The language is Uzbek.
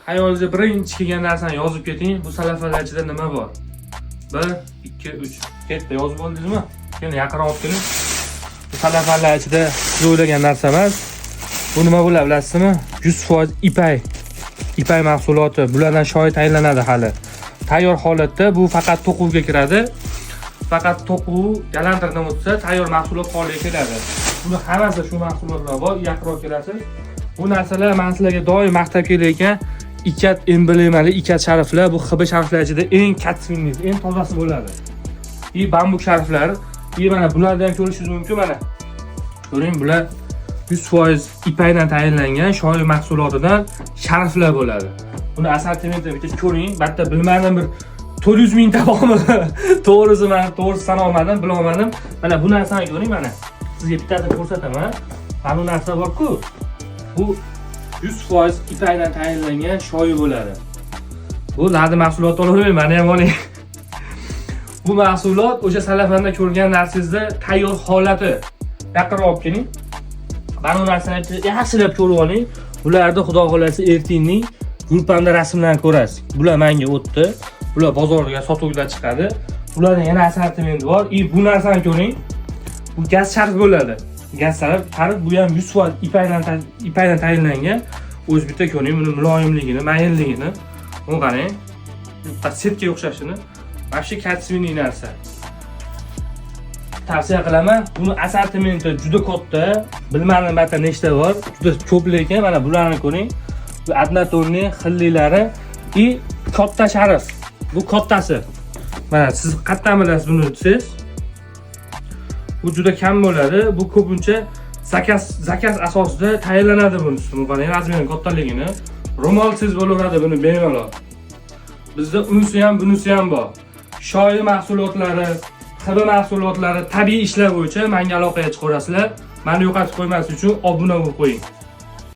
Xayolingizga birinchi kelgan narsani yozib keting. Bu salafalar ichida nima bor? 1, 2, 3. Ketdi, yozib oldingizmi? Keling yaqinroq olib keling. Bu salafalar ichida siz o'ylagan narsa emas. Bu nima bo'ladi bilasizmi? 100% ipay. Ipay mahsuloti. Bulardan shoyi tayyorlanadi hali. Tayyor holatda bu faqat to'quvga kiradi. Faqat to'quv galantirdan o'tsa, tayyor mahsulot holiga keladi. Buni hammasi shu mahsulotlar bor, yaqinroq kelasiz. Bu narsalar men sizlarga doim maqtab kelayotgan ikat emblemali ikat sharflar, bu xb sharflar ichida eng kattasi, eng tozasi bo'ladi. Bambuk sharflar, mana bulardan ham ko'rishingiz mumkin mana. Ko'ring, bular 100% ipaydan tayyorlangan shoyi mahsulotidan sharflar bo'ladi. Buni assortimentini bitta ko'ring, bitta bilmadim bir 400 ming tamomini to'g'risi men to'g'risi sanolmadim, bilolmadim. Mana bu narsani ko'ring mana. Sizga bittasini ko'rsataman. Mana bu narsa bor-ku. Bu 100% ipaydan tayyorlangan shoyi bo'ladi. Bu ladi mahsulot olavermayman, mana ham oling. Bu mahsulot o'sha salafanda ko'rgan narsangizni tayyor holati. Yaqinroq olib keling. Mana bu narsani yaxshilab ko'rib oling. Bularda xudo xolasa ertingning grupamda rasmlarni ko'rasiz. Bular menga o'tdi. Bular bozorga sotuvga chiqadi. Bularning yana assortimenti bor. Bu narsani ko'ring. Bu gaz sharf bo'ladi. Gaz sharf bu ham 100% ipaydan tayyorlangan. O'z bitta ko'ring, buni muloyimligini, mayinligini. Buni qarang. Bitta setga o'xshashini. Вообще katsviniy narsa. Tavsiya qilaman. Buni assortimenti juda katta. Bilmadim bitta nechta bor. Juda ko'p lekin mana bularni ko'ring. Bu adnatorning xilliklari katta sharf. Bu kattasi. Mana siz qatdan bilasiz buni siz? Bu juda kam bo'ladi. Bu ko'pincha zakaz asosida tayyorlanadi bunisi. Bu qarang, razmeri kattaligini. Ro'molsiz bo'laveradi buni bemalol. Bizda unisi ham, bunisi ham bor. Shoyi mahsulotlari, xb mahsulotlari, tabiiy ishlar bo'yicha menga aloqaga chiqarasizlar. Meni yo'qotib qo'ymaslik uchun obuna bo'lib qo'ying.